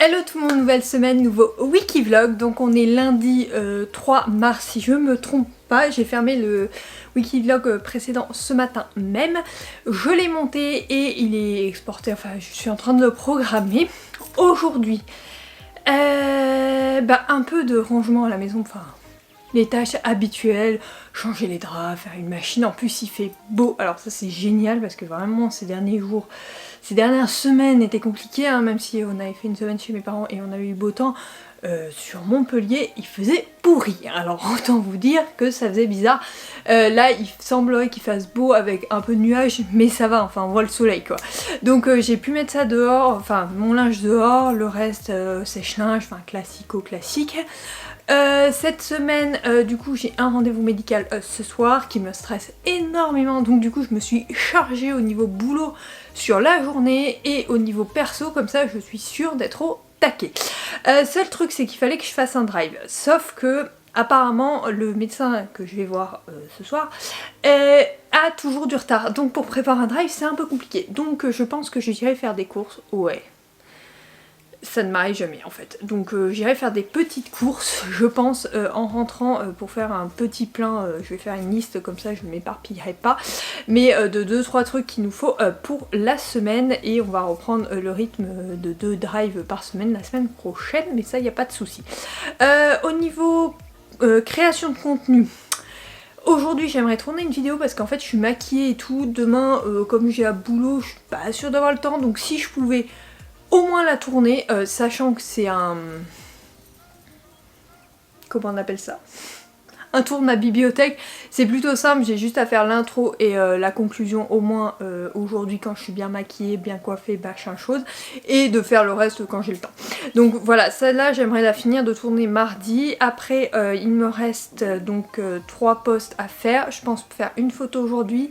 Hello tout le monde, nouvelle semaine, nouveau Wikivlog. Donc on est lundi 3 mars si je me trompe pas. J'ai fermé le Wikivlog précédent ce matin même. Je l'ai monté et il est exporté, enfin je suis en train de le programmer. Aujourd'hui, un peu de rangement à la maison, enfin les tâches habituelles, changer les draps, faire une machine. En plus il fait beau, alors ça c'est génial parce que vraiment ces derniers jours, ces dernières semaines étaient compliquées, hein, même si on avait fait une semaine chez mes parents et on avait eu beau temps. Sur Montpellier il faisait pourri, alors autant vous dire que ça faisait bizarre. Là il semblerait qu'il fasse beau avec un peu de nuages, mais ça va, enfin on voit le soleil quoi. Donc j'ai pu mettre ça dehors, enfin mon linge dehors, le reste sèche-linge, enfin classique. Cette semaine du coup j'ai un rendez-vous médical ce soir qui me stresse énormément, donc du coup je me suis chargée au niveau boulot sur la journée et au niveau perso, comme ça je suis sûre d'être au taquet. Seul truc c'est qu'il fallait que je fasse un drive, sauf que apparemment le médecin que je vais voir ce soir a toujours du retard, donc pour préparer un drive c'est un peu compliqué, donc je pense que j'irai faire des courses, ouais. Ça ne m'arrive jamais en fait. Donc j'irai faire des petites courses, je pense, en rentrant pour faire un petit plein. Je vais faire une liste comme ça, je ne m'éparpillerai pas. Mais de 2-3 trucs qu'il nous faut pour la semaine. Et on va reprendre le rythme de 2 drives par semaine la semaine prochaine. Mais ça, il n'y a pas de souci. Au niveau création de contenu. Aujourd'hui j'aimerais tourner une vidéo parce qu'en fait je suis maquillée et tout. Demain, comme j'ai un boulot, je suis pas sûre d'avoir le temps. Donc si je pouvais au moins la tourner, sachant que c'est un... Comment on appelle ça? Un tour de ma bibliothèque, c'est plutôt simple, j'ai juste à faire l'intro et la conclusion au moins aujourd'hui quand je suis bien maquillée, bien coiffée, machin chose, et de faire le reste quand j'ai le temps. Donc voilà, celle-là j'aimerais la finir de tourner mardi. Après il me reste donc 3 posts à faire, je pense faire une photo aujourd'hui,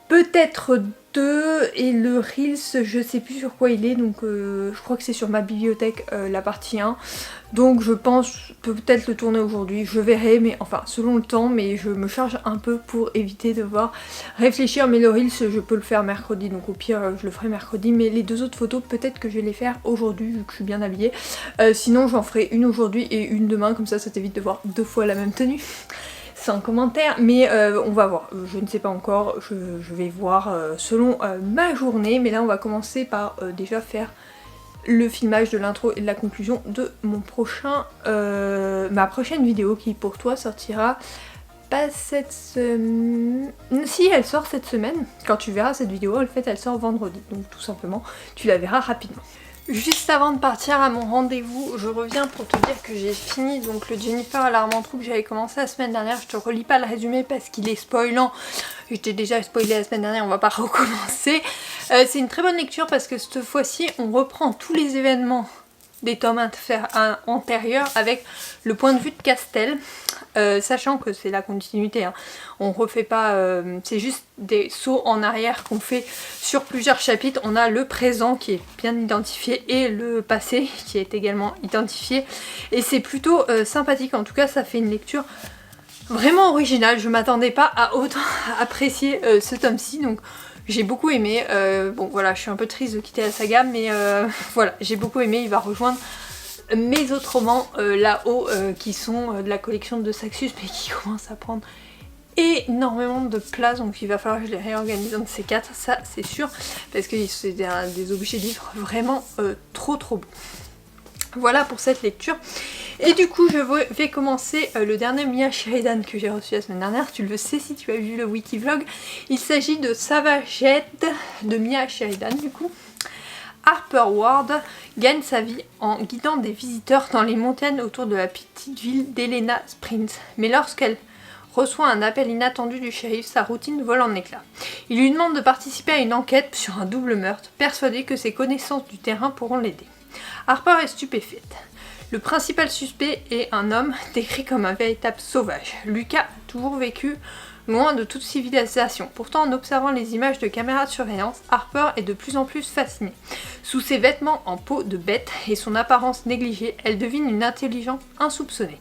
peut-être 2, et le Reels je sais plus sur quoi il est, donc je crois que c'est sur ma bibliothèque la partie 1, donc je pense peut-être le tourner aujourd'hui, je verrai, mais enfin selon le temps, mais je me charge un peu pour éviter de devoir réfléchir. Mais le Reels je peux le faire mercredi, donc au pire je le ferai mercredi, mais les 2 autres photos peut-être que je vais les faire aujourd'hui vu que je suis bien habillée, sinon j'en ferai une aujourd'hui et une demain, comme ça t'évite de voir 2 fois la même tenue. Sans commentaire, mais on va voir, je ne sais pas encore, je vais voir selon ma journée, mais là on va commencer par déjà faire le filmage de l'intro et de la conclusion de mon prochain, ma prochaine vidéo qui pour toi sortira pas cette semaine, si elle sort cette semaine, quand tu verras cette vidéo, en fait elle sort vendredi, donc tout simplement tu la verras rapidement. Juste avant de partir à mon rendez-vous, je reviens pour te dire que j'ai fini donc le Jennifer Alarmantrou que j'avais commencé la semaine dernière. Je te relis pas le résumé parce qu'il est spoilant. J'étais déjà spoilé la semaine dernière, on va pas recommencer. C'est une très bonne lecture parce que cette fois-ci on reprend tous les événements des tomes antérieurs avec le point de vue de Castel, sachant que c'est la continuité, hein. On refait pas, c'est juste des sauts en arrière qu'on fait sur plusieurs chapitres. On a le présent qui est bien identifié et le passé qui est également identifié, et c'est plutôt sympathique. En tout cas ça fait une lecture vraiment originale, je m'attendais pas à autant apprécier ce tome-ci, donc j'ai beaucoup aimé. Bon voilà, je suis un peu triste de quitter la saga, mais voilà, j'ai beaucoup aimé. Il va rejoindre mes autres romans là-haut qui sont de la collection de Saxus, mais qui commencent à prendre énormément de place, donc il va falloir que je les réorganise dans ces 4, ça c'est sûr, parce que c'est des objets livres vraiment trop beaux. Voilà pour cette lecture. Et du coup je vais commencer le dernier Mia Sheridan que j'ai reçu la semaine dernière. Tu le sais si tu as vu le Wikivlog. Il s'agit de Savagette de Mia Sheridan du coup. Harper Ward gagne sa vie en guidant des visiteurs dans les montagnes autour de la petite ville d'Helena Springs. Mais lorsqu'elle reçoit un appel inattendu du shérif, sa routine vole en éclats. Il lui demande de participer à une enquête sur un double meurtre, persuadé que ses connaissances du terrain pourront l'aider. Harper est stupéfaite. Le principal suspect est un homme décrit comme un véritable sauvage. Lucas a toujours vécu loin de toute civilisation. Pourtant, en observant les images de caméras de surveillance, Harper est de plus en plus fascinée. Sous ses vêtements en peau de bête et son apparence négligée, elle devine une intelligence insoupçonnée.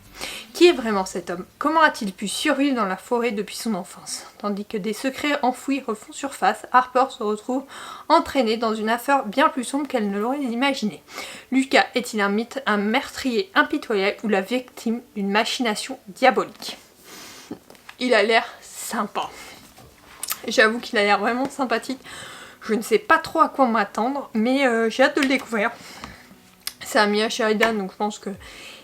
Qui est vraiment cet homme? Comment a-t-il pu survivre dans la forêt depuis son enfance? Tandis que des secrets enfouis refont surface, Harper se retrouve entraînée dans une affaire bien plus sombre qu'elle ne l'aurait imaginé. Lucas est-il un mythe, un meurtrier impitoyable ou la victime d'une machination diabolique? Il a l'air sympa. J'avoue qu'il a l'air vraiment sympathique. Je ne sais pas trop à quoi m'attendre, mais j'ai hâte de le découvrir. C'est un Mia Sheridan, donc je pense que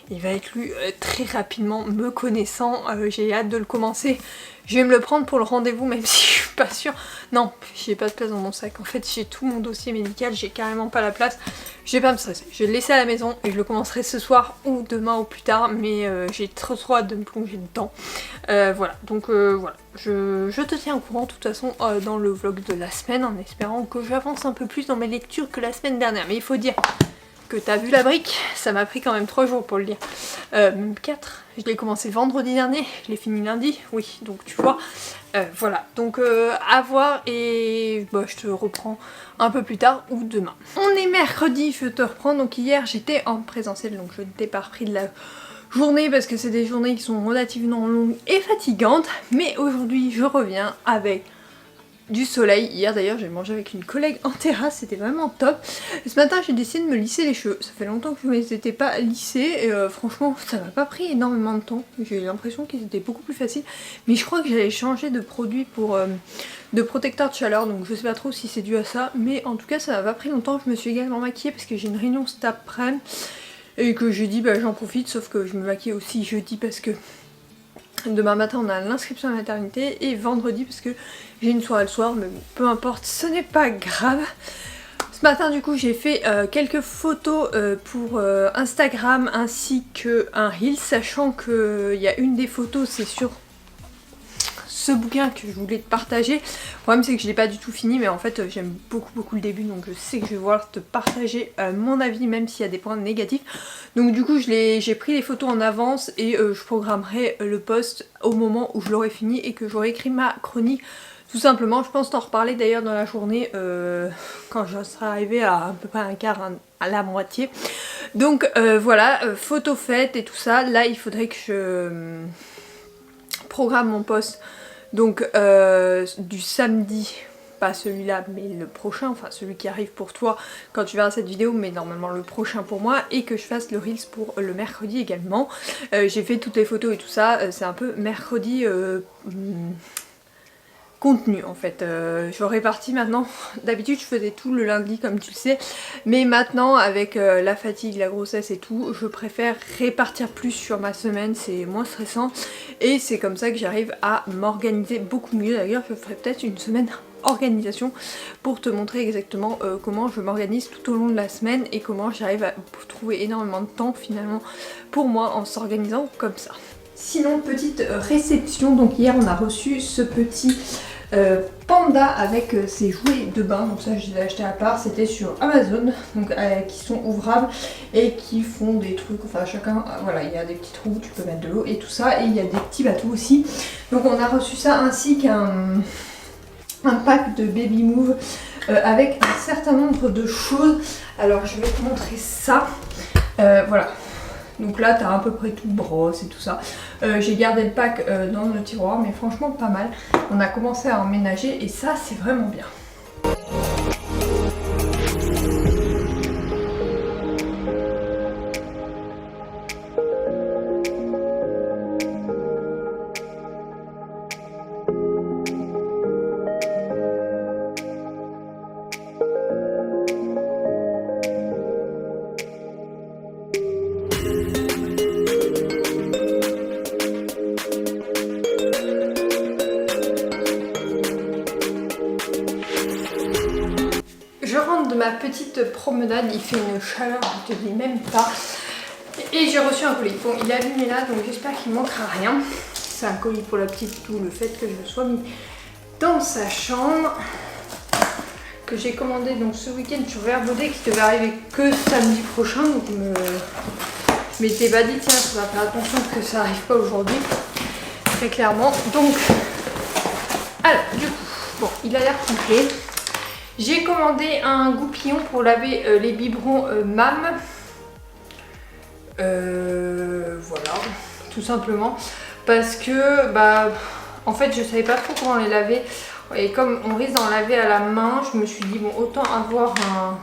il va être lu très rapidement, me connaissant. J'ai hâte de le commencer. Je vais me le prendre pour le rendez-vous, même si je suis pas sûre. Non, j'ai pas de place dans mon sac. En fait, j'ai tout mon dossier médical, j'ai carrément pas la place. Je vais pas me stresser. Je vais le laisser à la maison et je le commencerai ce soir ou demain ou plus tard. Mais j'ai trop hâte de me plonger dedans. Voilà, donc voilà. Je te tiens au courant de toute façon dans le vlog de la semaine, en espérant que j'avance un peu plus dans mes lectures que la semaine dernière. Mais il faut dire que t'as vu la brique, ça m'a pris quand même 3 jours pour le lire, même 4, je l'ai commencé vendredi dernier, je l'ai fini lundi, oui, donc tu vois, voilà, donc à voir et bah, je te reprends un peu plus tard ou demain. On est mercredi, je te reprends, donc hier j'étais en présentiel, donc je ne t'ai pas repris de la journée parce que c'est des journées qui sont relativement longues et fatigantes, mais aujourd'hui je reviens avec du soleil. Hier d'ailleurs j'ai mangé avec une collègue en terrasse, c'était vraiment top. Ce matin j'ai décidé de me lisser les cheveux, ça fait longtemps que je ne les étais pas lissés et franchement ça m'a pas pris énormément de temps. J'ai eu l'impression qu'ils étaient beaucoup plus faciles, mais je crois que j'avais changé de produit pour de protecteur de chaleur, donc je sais pas trop si c'est dû à ça, mais en tout cas ça m'a pas pris longtemps. Je me suis également maquillée parce que j'ai une réunion cet après-midi et que j'ai dit bah j'en profite, sauf que je me maquille aussi jeudi parce que demain matin on a l'inscription à la maternité et vendredi parce que j'ai une soirée le soir, mais peu importe, ce n'est pas grave. Ce matin du coup j'ai fait quelques photos pour Instagram ainsi qu'un reel, sachant qu'il y a une des photos c'est sur ce bouquin que je voulais te partager. Le problème c'est que je l'ai pas du tout fini, mais en fait j'aime beaucoup le début, donc je sais que je vais vouloir te partager mon avis même s'il y a des points négatifs. Donc du coup j'ai pris les photos en avance et je programmerai le post au moment où je l'aurai fini et que j'aurai écrit ma chronique. Tout simplement, je pense t'en reparler d'ailleurs dans la journée quand je serai arrivée à peu près un quart, à la moitié. Donc voilà, photo faite et tout ça. Là il faudrait que je programme mon post donc du samedi, pas celui-là mais le prochain, enfin celui qui arrive pour toi quand tu verras cette vidéo, mais normalement le prochain pour moi, et que je fasse le reels pour le mercredi également. J'ai fait toutes les photos et tout ça, c'est un peu mercredi contenu en fait. Je répartis maintenant, d'habitude je faisais tout le lundi comme tu le sais, mais maintenant avec la fatigue, la grossesse et tout, je préfère répartir plus sur ma semaine, c'est moins stressant et c'est comme ça que j'arrive à m'organiser beaucoup mieux. D'ailleurs je ferai peut-être une semaine organisation pour te montrer exactement comment je m'organise tout au long de la semaine et comment j'arrive à trouver énormément de temps finalement pour moi en s'organisant comme ça. Sinon, petite réception, donc hier on a reçu ce petit panda avec ses jouets de bain, donc ça je les ai achetés à part, c'était sur Amazon, donc qui sont ouvrables et qui font des trucs, enfin chacun, voilà, il y a des petits trous, tu peux mettre de l'eau et tout ça, et il y a des petits bateaux aussi. Donc on a reçu ça ainsi qu'un pack de Baby Move avec un certain nombre de choses. Alors je vais te montrer ça, voilà. Donc là t'as à peu près tout, brosse et tout ça. J'ai gardé le pack dans le tiroir, mais franchement pas mal. On a commencé à emménager et ça c'est vraiment bien. Ma petite promenade, il fait une chaleur, je te dis même pas. Et j'ai reçu un colis. Bon, il est allumé là, donc j'espère qu'il ne manquera rien. C'est un colis pour la petite, d'où le fait que je le sois mis dans sa chambre. Que j'ai commandé donc ce week-end sur Verbaudet, qui devait arriver que samedi prochain. Donc je m'étais pas dit, tiens, ça va faire attention que ça arrive pas aujourd'hui. Très clairement. Donc Alors du coup, bon, il a l'air complet. J'ai commandé un goupillon pour laver les biberons MAM. Voilà, tout simplement. Parce que, bah, en fait, je savais pas trop comment les laver. Et comme on risque d'en laver à la main, je me suis dit, bon, autant avoir un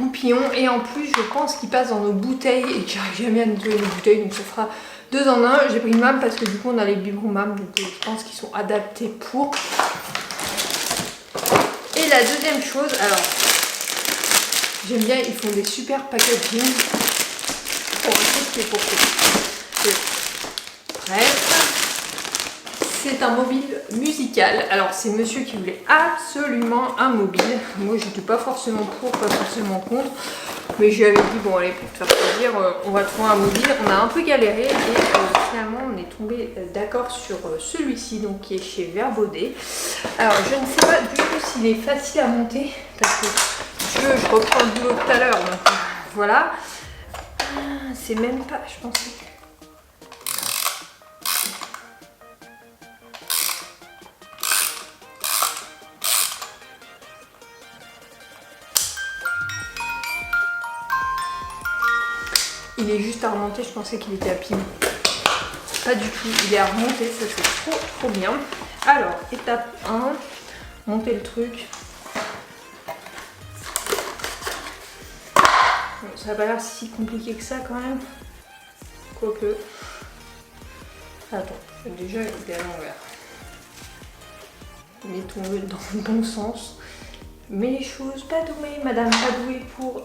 goupillon. Et en plus, je pense qu'il passe dans nos bouteilles et que j'arrive jamais à nettoyer les bouteilles. Donc ça fera 2 en 1. J'ai pris MAM parce que du coup, on a les biberons MAM. Donc je pense qu'ils sont adaptés pour. Et la deuxième chose, alors, j'aime bien, ils font des super packaging. Pour un truc qui est pour tout. Bref. C'est un mobile musical. Alors c'est monsieur qui voulait absolument un mobile. Moi j'étais pas forcément pour, pas forcément contre. Mais je lui avais dit bon allez pour te faire plaisir, on va trouver un mobile. On a un peu galéré et finalement on est tombé d'accord sur celui-ci donc qui est chez Verbaudet. Alors je ne sais pas du tout s'il est facile à monter parce que si tu veux je reprends le boulot tout à l'heure. Donc voilà. C'est même pas, je pensais. Il est juste à remonter, je pensais qu'il était à pile. Pas du tout, il est à remonter, ça c'est trop bien. Alors, étape 1, monter le truc. Bon, ça n'a pas l'air si compliqué que ça quand même. Quoique. Attends, déjà il est à l'envers. Mettons-le dans le bon sens. Mais les choses pas douées, madame pas douée pour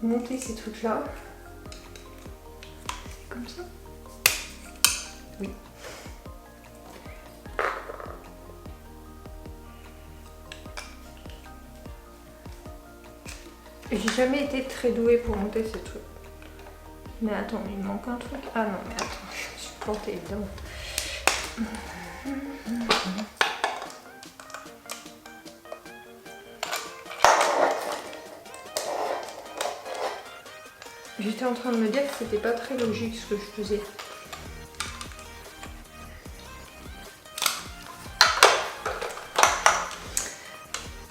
monter ces trucs-là. Comme ça. Oui. J'ai jamais été très douée pour monter ces trucs. Mais attends, il me manque un truc. Ah non, mais attends, je me suis plantée évidemment. J'étais en train de me dire que c'était pas très logique ce que je faisais.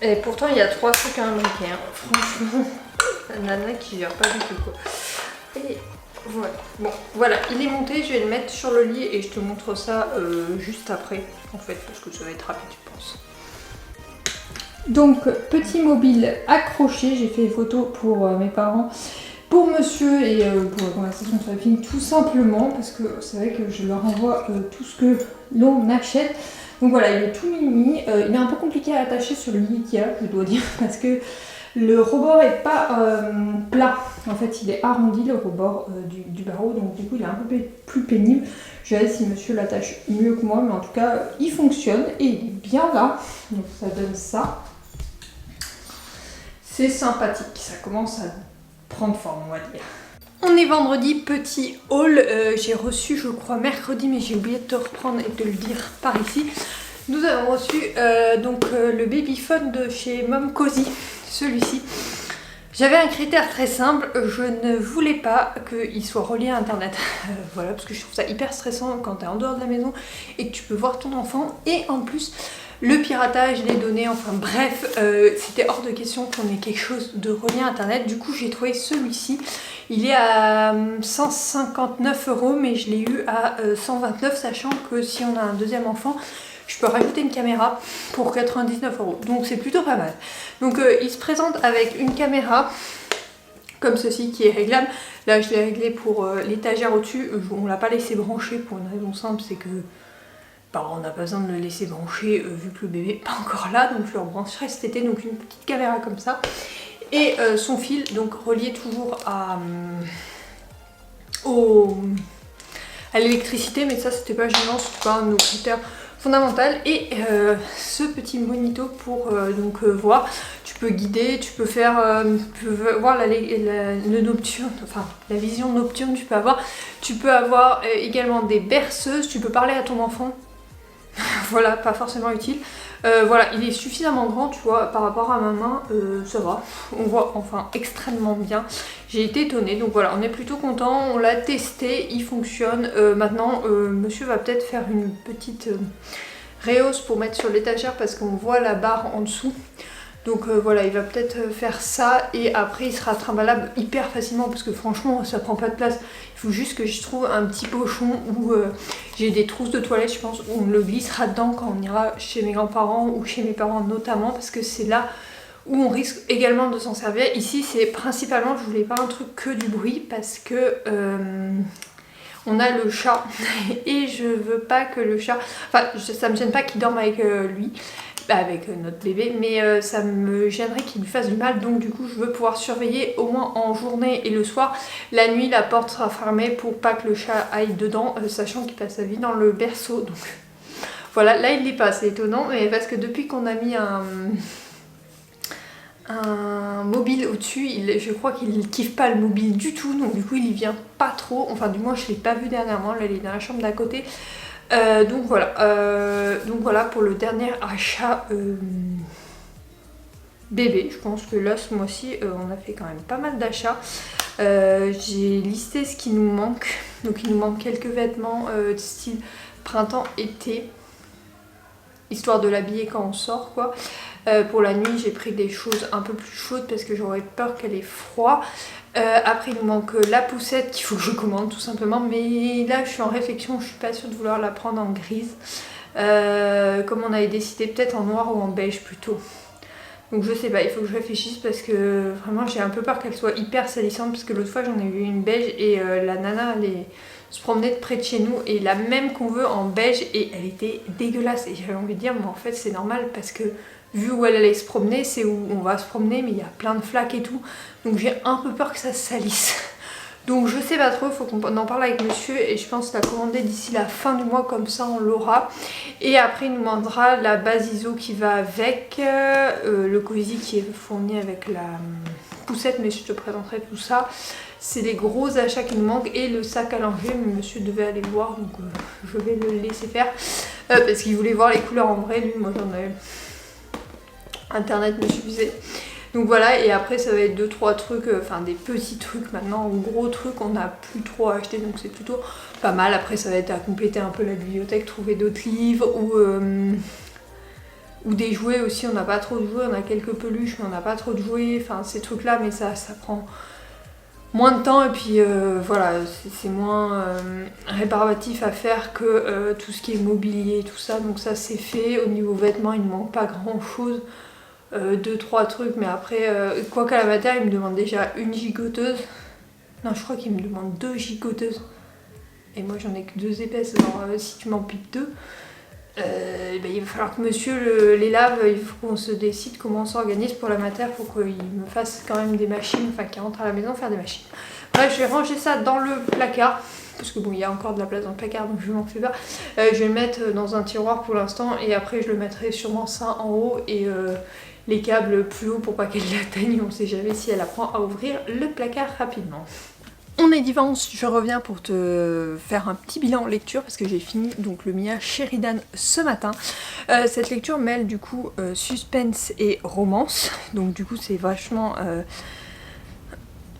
Et pourtant il y a 3 trucs à imbriquer, hein. Franchement, la nana qui gère pas du tout quoi. Et voilà. Bon, voilà, il est monté, je vais le mettre sur le lit et je te montre ça juste après en fait, parce que ça va être rapide je pense. Donc petit mobile accroché, j'ai fait une photo pour mes parents. Pour monsieur et pour la conversation sur la film, tout simplement parce que c'est vrai que je leur envoie tout ce que l'on achète. Donc voilà, il est tout mini, il est un peu compliqué à attacher sur le lit Ikea, je dois dire, parce que le rebord est pas plat. En fait, il est arrondi le rebord du barreau, donc du coup il est un peu plus pénible. Je verrai si monsieur l'attache mieux que moi, mais en tout cas il fonctionne et il est bien là. Donc ça donne ça. C'est sympathique, ça commence à prendre forme on va dire. On est vendredi, petit haul, j'ai reçu je crois mercredi mais j'ai oublié de te reprendre et de te le dire par ici. Nous avons reçu donc le babyphone de chez Mom Cozy, celui-ci. J'avais un critère très simple, je ne voulais pas qu'il soit relié à internet. Voilà, parce que je trouve ça hyper stressant quand tu es en dehors de la maison et que tu peux voir ton enfant et en plus le piratage, les données, enfin bref, c'était hors de question qu'on ait quelque chose de relié à internet. Du coup j'ai trouvé celui-ci, il est à 159 €, mais je l'ai eu à 129 €, sachant que si on a un deuxième enfant, je peux rajouter une caméra pour 99 €, donc c'est plutôt pas mal. Donc il se présente avec une caméra comme ceci qui est réglable. Là je l'ai réglé pour l'étagère au-dessus, on l'a pas laissé brancher pour une raison simple, c'est que on n'a pas besoin de le laisser brancher vu que le bébé n'est pas encore là, donc je le rebrancherai cet été, donc une petite caméra comme ça. Et son fil, donc relié toujours à l'électricité, mais ça c'était pas gênant, c'était pas un de nos critères fondamentaux. Et ce petit monito pour donc voir, tu peux guider, tu peux faire, tu peux voir le nocturne, enfin la vision nocturne tu peux avoir également des berceuses, tu peux parler à ton enfant. Voilà, pas forcément utile. Voilà, il est suffisamment grand, tu vois, par rapport à ma main, ça va. On voit enfin extrêmement bien. J'ai été étonnée, donc voilà, on est plutôt content. On l'a testé, il fonctionne. Maintenant, monsieur va peut-être faire une petite rehausse pour mettre sur l'étagère parce qu'on voit la barre en dessous. Donc voilà, il va peut-être faire ça et après il sera trimballable hyper facilement parce que franchement ça prend pas de place. Il faut juste que je trouve un petit pochon où j'ai des trousses de toilette, je pense, où on le glissera dedans quand on ira chez mes grands-parents ou chez mes parents notamment, parce que c'est là où on risque également de s'en servir. Ici c'est principalement, je voulais pas un truc que du bruit parce que on a le chat et je veux pas que le chat, enfin ça me gêne pas qu'il dorme avec lui, avec notre bébé, mais ça me gênerait qu'il lui fasse du mal, donc du coup je veux pouvoir surveiller au moins en journée et le soir. La nuit la porte sera fermée pour pas que le chat aille dedans, sachant qu'il passe sa vie dans le berceau, donc voilà. Là il l'est pas, c'est étonnant, mais parce que depuis qu'on a mis un mobile au-dessus, je crois qu'il kiffe pas le mobile du tout, donc du coup il y vient pas trop, enfin du moins je l'ai pas vu dernièrement, là il est dans la chambre d'à côté. Donc voilà pour le dernier achat bébé. Je pense que là ce mois-ci on a fait quand même pas mal d'achats. J'ai listé ce qui nous manque, donc il nous manque quelques vêtements de style printemps-été, histoire de l'habiller quand on sort quoi. Pour la nuit j'ai pris des choses un peu plus chaudes parce que j'aurais peur qu'elle ait froid. Après il nous manque la poussette qu'il faut que je commande tout simplement, mais là je suis en réflexion, je suis pas sûre de vouloir la prendre en grise, comme on avait décidé, peut-être en noir ou en beige plutôt. Donc je sais pas, il faut que je réfléchisse parce que vraiment j'ai un peu peur qu'elle soit hyper salissante, parce que l'autre fois j'en ai vu une beige et la nana se promenait de près de chez nous et la même qu'on veut en beige et elle était dégueulasse et j'avais envie de dire mais en fait c'est normal parce que vu où elle allait se promener, c'est où on va se promener, mais il y a plein de flaques et tout, donc j'ai un peu peur que ça se salisse. Donc je sais pas trop, il faut qu'on en parle avec monsieur et je pense la commander d'ici la fin du mois, comme ça on l'aura. Et après il nous demandera la base ISO qui va avec, le cosy qui est fourni avec la poussette, mais je te présenterai tout ça. C'est les gros achats qui nous manquent et le sac à langer, mais monsieur devait aller voir, donc je vais le laisser faire. Parce qu'il voulait voir les couleurs en vrai, lui, moi j'en ai... Internet me suffisait. Donc voilà, et après ça va être 2-3 trucs, enfin des petits trucs maintenant, ou gros trucs on n'a plus trop à acheter, donc c'est plutôt pas mal. Après ça va être à compléter un peu la bibliothèque, trouver d'autres livres, ou des jouets aussi. On n'a pas trop de jouets, on a quelques peluches mais on n'a pas trop de jouets, enfin ces trucs là, mais ça prend moins de temps et puis voilà, c'est moins rébarbatif à faire que tout ce qui est mobilier, tout ça, donc ça c'est fait. Au niveau vêtements il ne manque pas grand chose. 2-3 trucs, mais après quoi qu'à la matière il me demande déjà une gigoteuse, non je crois qu'il me demande 2 gigoteuses et moi j'en ai que 2 épaisses, alors si tu m'en piques 2, ben, il va falloir que monsieur les lave. Il faut qu'on se décide comment on s'organise pour la matière pour qu'il me fasse quand même des machines, enfin qu'il rentre à la maison faire des machines. Bref, je vais ranger ça dans le placard parce que bon il y a encore de la place dans le placard, donc je m'en fais pas. Je vais le mettre dans un tiroir pour l'instant et après je le mettrai sûrement ça en haut et les câbles plus haut pour pas qu'elle l'atteigne, on sait jamais si elle apprend à ouvrir le placard rapidement. On est dimanche, je reviens pour te faire un petit bilan lecture parce que j'ai fini donc le Mia Sheridan ce matin. Cette lecture mêle du coup suspense et romance, donc du coup c'est vachement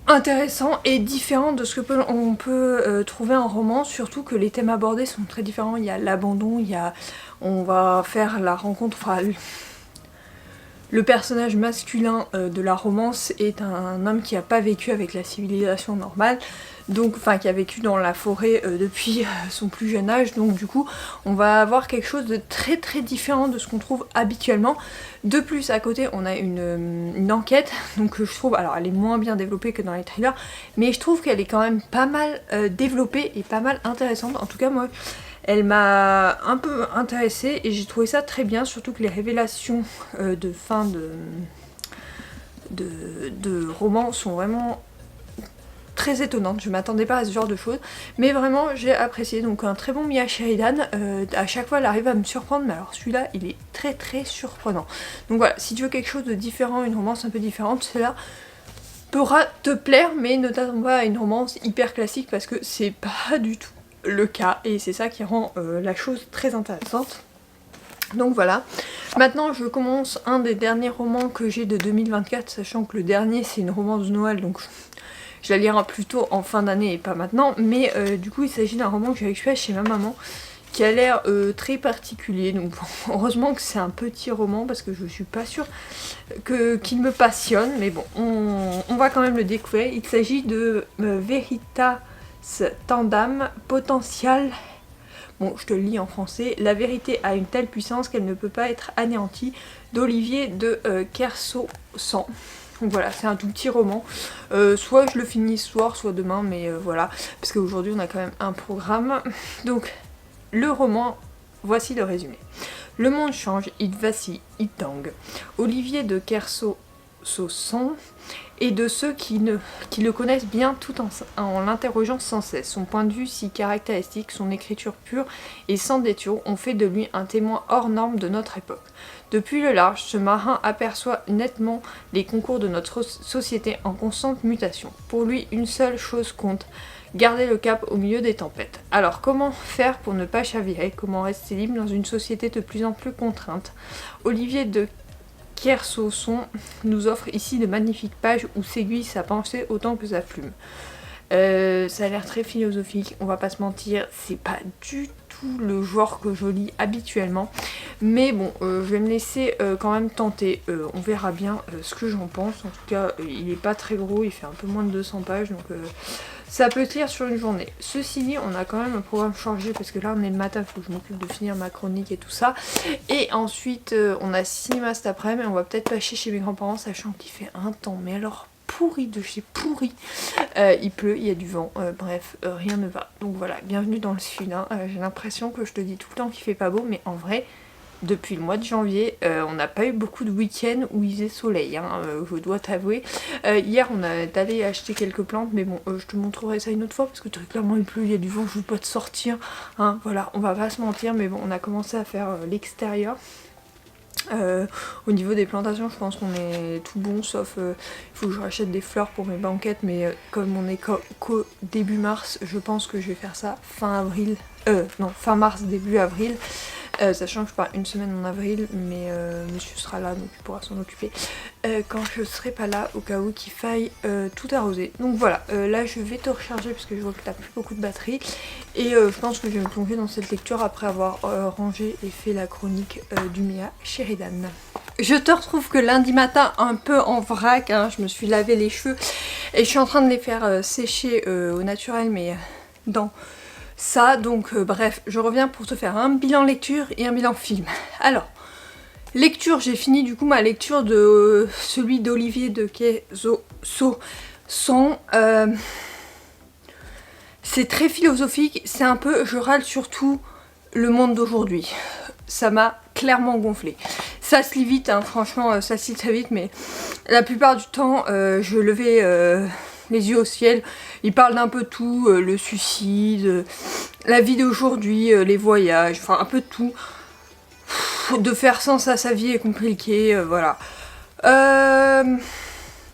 intéressant et différent de ce que on peut trouver en roman, surtout que les thèmes abordés sont très différents. Il y a l'abandon, on va faire la rencontre, enfin, le personnage masculin de la romance est un homme qui n'a pas vécu avec la civilisation normale, donc, enfin qui a vécu dans la forêt depuis son plus jeune âge, donc du coup on va avoir quelque chose de très très différent de ce qu'on trouve habituellement. De plus à côté on a une enquête, donc je trouve, alors elle est moins bien développée que dans les thrillers, mais je trouve qu'elle est quand même pas mal développée et pas mal intéressante. En tout cas moi elle m'a un peu intéressée et j'ai trouvé ça très bien, surtout que les révélations de fin de roman sont vraiment très étonnantes. Je m'attendais pas à ce genre de choses, mais vraiment j'ai apprécié. Donc un très bon Mia Sheridan, à chaque fois elle arrive à me surprendre, mais alors celui-là il est très très surprenant. Donc voilà, si tu veux quelque chose de différent, une romance un peu différente, celle-là pourra te plaire, mais ne t'attends pas à une romance hyper classique parce que c'est pas du tout le cas et c'est ça qui rend la chose très intéressante. Donc voilà, maintenant je commence un des derniers romans que j'ai de 2024, sachant que le dernier c'est une romance de Noël, donc je la lirai plutôt en fin d'année et pas maintenant, mais du coup il s'agit d'un roman que j'ai récupéré chez ma maman qui a l'air très particulier. Donc bon, heureusement que c'est un petit roman parce que je suis pas sûre qu'il me passionne, mais bon, on va quand même le découvrir. Il s'agit de Veritas Tandem Potential. Bon, je te le lis en français. La vérité a une telle puissance qu'elle ne peut pas être anéantie, d'Olivier de Kersauzon. Donc voilà, c'est un tout petit roman. Soit je le finis ce soir, soit demain, mais voilà. Parce qu'aujourd'hui, on a quand même un programme. Donc, le roman, voici le résumé. Le monde change, il vacille, il tangue. Olivier de Kersauzon et de ceux qui le connaissent bien tout en l'interrogeant sans cesse. Son point de vue si caractéristique, son écriture pure et sans détour ont fait de lui un témoin hors norme de notre époque. Depuis le large, ce marin aperçoit nettement les concours de notre société en constante mutation. Pour lui, une seule chose compte, garder le cap au milieu des tempêtes. Alors comment faire pour ne pas chavirer? Comment rester libre dans une société de plus en plus contrainte? Olivier de Kersauzon nous offre ici de magnifiques pages où s'aiguille sa pensée autant que sa plume. Ça a l'air très philosophique, on va pas se mentir, c'est pas du tout le genre que je lis habituellement, mais bon, je vais me laisser quand même tenter, on verra bien ce que j'en pense. En tout cas, il est pas très gros, il fait un peu moins de 200 pages, donc ça peut se lire sur une journée. Ceci dit, on a quand même un programme chargé parce que là on est le matin, il faut que je m'occupe de finir ma chronique et tout ça. Et ensuite on a cinéma cet après-midi, mais on va peut-être pas chez mes grands-parents sachant qu'il fait un temps, mais alors pourri de chez pourri. Il pleut, il y a du vent, bref, rien ne va. Donc voilà, bienvenue dans le sud, hein. J'ai l'impression que je te dis tout le temps qu'il fait pas beau, mais en vrai, depuis le mois de janvier, on n'a pas eu beaucoup de week-ends où il faisait soleil, hein, je dois t'avouer. Hier, on est allé acheter quelques plantes, mais bon, je te montrerai ça une autre fois parce que très clairement il pleut, il y a du vent, je veux pas te sortir. Hein, voilà, on va pas se mentir, mais bon, on a commencé à faire l'extérieur. Au niveau des plantations, je pense qu'on est tout bon, sauf il faut que je rachète des fleurs pour mes banquettes, mais comme on est qu'au début mars, je pense que je vais faire ça fin avril, non, fin mars, début avril. Sachant que je pars une semaine en avril, mais monsieur sera là donc il pourra s'en occuper quand je serai pas là, au cas où qu'il faille tout arroser. Donc voilà, là je vais te recharger parce que je vois que t'as plus beaucoup de batterie et je pense que je vais me plonger dans cette lecture après avoir rangé et fait la chronique du Mia Sheridan. Je te retrouve que lundi matin un peu en vrac, hein, je me suis lavé les cheveux et je suis en train de les faire sécher au naturel, mais dans ça, donc bref, je reviens pour te faire un bilan lecture et un bilan film. Alors, lecture, j'ai fini du coup ma lecture de celui d'Olivier de Kersauzon. C'est très philosophique, c'est un peu, je râle surtout le monde d'aujourd'hui. Ça m'a clairement gonflé. Ça se lit vite, hein, franchement, ça se lit très vite, mais la plupart du temps, je levais les yeux au ciel. Il parle d'un peu tout, le suicide, la vie d'aujourd'hui, les voyages, enfin un peu de tout. De faire sens à sa vie est compliqué, voilà.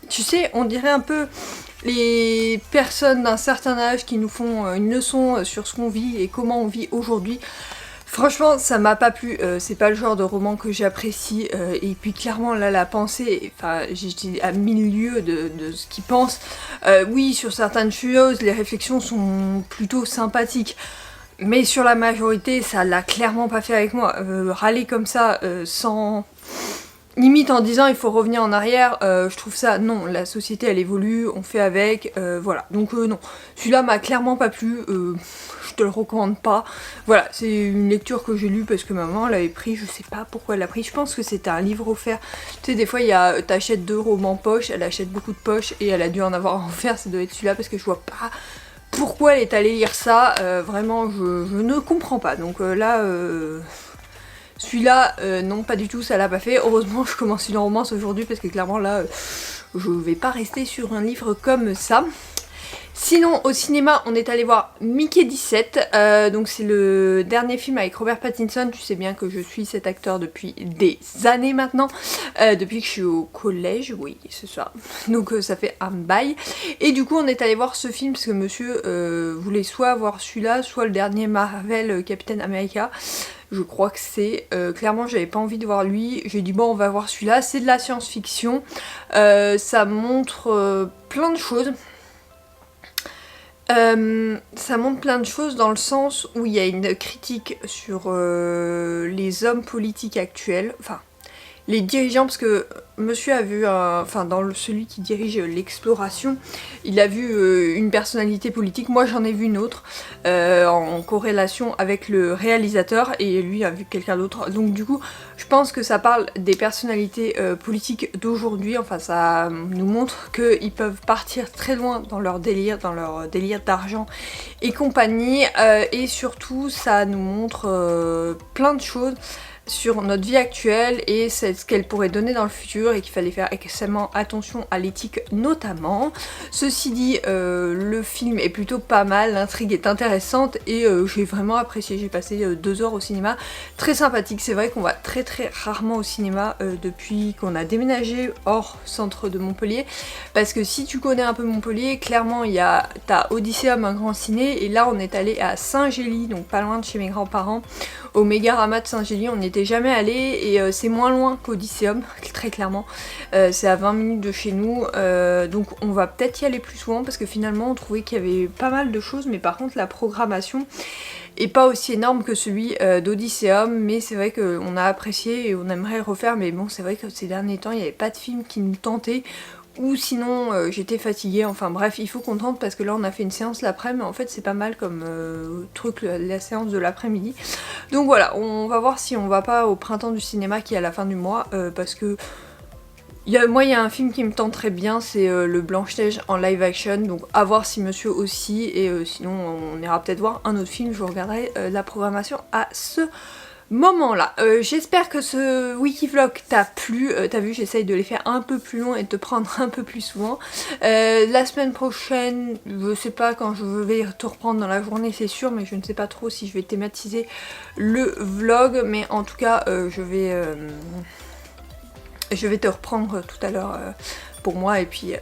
Tu sais, on dirait un peu les personnes d'un certain âge qui nous font une leçon sur ce qu'on vit et comment on vit aujourd'hui. Franchement, ça m'a pas plu, c'est pas le genre de roman que j'apprécie, et puis clairement là la pensée, enfin j'étais à 1000 lieues de ce qu'il pense. Oui, sur certaines choses, les réflexions sont plutôt sympathiques, mais sur la majorité, ça l'a clairement pas fait avec moi. Râler comme ça, sans... limite en disant il faut revenir en arrière, je trouve ça, non, la société elle évolue, on fait avec, voilà. Donc non, celui-là m'a clairement pas plu, je te le recommande pas. Voilà, c'est une lecture que j'ai lue parce que maman l'avait pris, je sais pas pourquoi elle l'a pris, je pense que c'était un livre offert. Tu sais, des fois t'achètes 2 romans poche, elle achète beaucoup de poches et elle a dû en avoir en offert, ça doit être celui-là parce que je vois pas pourquoi elle est allée lire ça, vraiment je ne comprends pas. Donc là... celui-là, non, pas du tout, ça l'a pas fait. Heureusement, je commence une romance aujourd'hui parce que clairement là, je vais pas rester sur un livre comme ça. Sinon, au cinéma, on est allé voir Mickey 17, donc c'est le dernier film avec Robert Pattinson. Tu sais bien que je suis cet acteur depuis des années maintenant, depuis que je suis au collège, oui, c'est ça. Donc ça fait un bail. Et du coup, on est allé voir ce film parce que monsieur voulait soit voir celui-là, soit le dernier Marvel Captain America. Je crois que c'est... clairement, j'avais pas envie de voir lui. J'ai dit, bon, on va voir celui-là. C'est de la science-fiction. Ça montre plein de choses. Ça montre plein de choses dans le sens où il y a une critique sur les hommes politiques actuels, enfin les dirigeants, parce que monsieur a vu, enfin dans celui qui dirige l'exploration, il a vu une personnalité politique, moi j'en ai vu une autre, en corrélation avec le réalisateur, et lui a vu quelqu'un d'autre, donc du coup je pense que ça parle des personnalités politiques d'aujourd'hui, enfin ça nous montre qu'ils peuvent partir très loin dans leur délire d'argent et compagnie, et surtout ça nous montre plein de choses sur notre vie actuelle et ce qu'elle pourrait donner dans le futur et qu'il fallait faire extrêmement attention à l'éthique notamment. Ceci dit, le film est plutôt pas mal, l'intrigue est intéressante et j'ai vraiment apprécié, j'ai passé 2 heures au cinéma, très sympathique. C'est vrai qu'on va très rarement au cinéma depuis qu'on a déménagé hors centre de Montpellier, parce que si tu connais un peu Montpellier, clairement t'as Odysseum, un grand ciné, et là on est allé à Saint-Gély, donc pas loin de chez mes grands-parents, au Mégarama de Saint-Gély. On n'y était jamais allé et c'est moins loin qu'Odysseum, très clairement. C'est à 20 minutes de chez nous, donc on va peut-être y aller plus souvent parce que finalement on trouvait qu'il y avait pas mal de choses, mais par contre la programmation est pas aussi énorme que celui d'Odysseum, mais c'est vrai qu'on a apprécié et on aimerait le refaire, mais bon c'est vrai que ces derniers temps il n'y avait pas de film qui nous tentait, ou sinon j'étais fatiguée, enfin bref, il faut qu'on tente parce que là on a fait une séance l'après-midi, mais en fait c'est pas mal comme truc la séance de l'après-midi. Donc voilà, on va voir si on va pas au printemps du cinéma qui est à la fin du mois, parce que moi il y a un film qui me tente très bien, c'est le Blanche-Neige en live action, donc à voir si monsieur aussi, et sinon on ira peut-être voir un autre film, je regarderai la programmation à ce moment là. J'espère que ce wikivlog t'a plu, t'as vu j'essaye de les faire un peu plus longs et de te prendre un peu plus souvent. La semaine prochaine, je sais pas quand je vais te reprendre dans la journée c'est sûr, mais je ne sais pas trop si je vais thématiser le vlog, mais en tout cas je vais te reprendre tout à l'heure pour moi et puis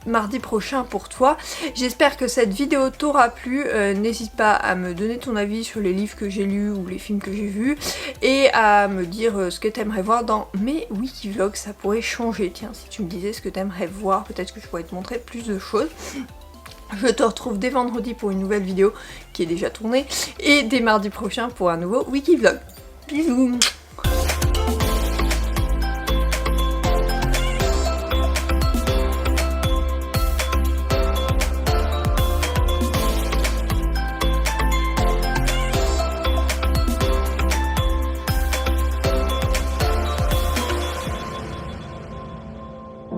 mardi prochain pour toi. J'espère que cette vidéo t'aura plu, n'hésite pas à me donner ton avis sur les livres que j'ai lus ou les films que j'ai vus et à me dire ce que t'aimerais voir dans mes wikivlogs, ça pourrait changer, tiens si tu me disais ce que t'aimerais voir, peut-être que je pourrais te montrer plus de choses. Je te retrouve dès vendredi pour une nouvelle vidéo qui est déjà tournée et dès mardi prochain pour un nouveau wikivlog. Bisous.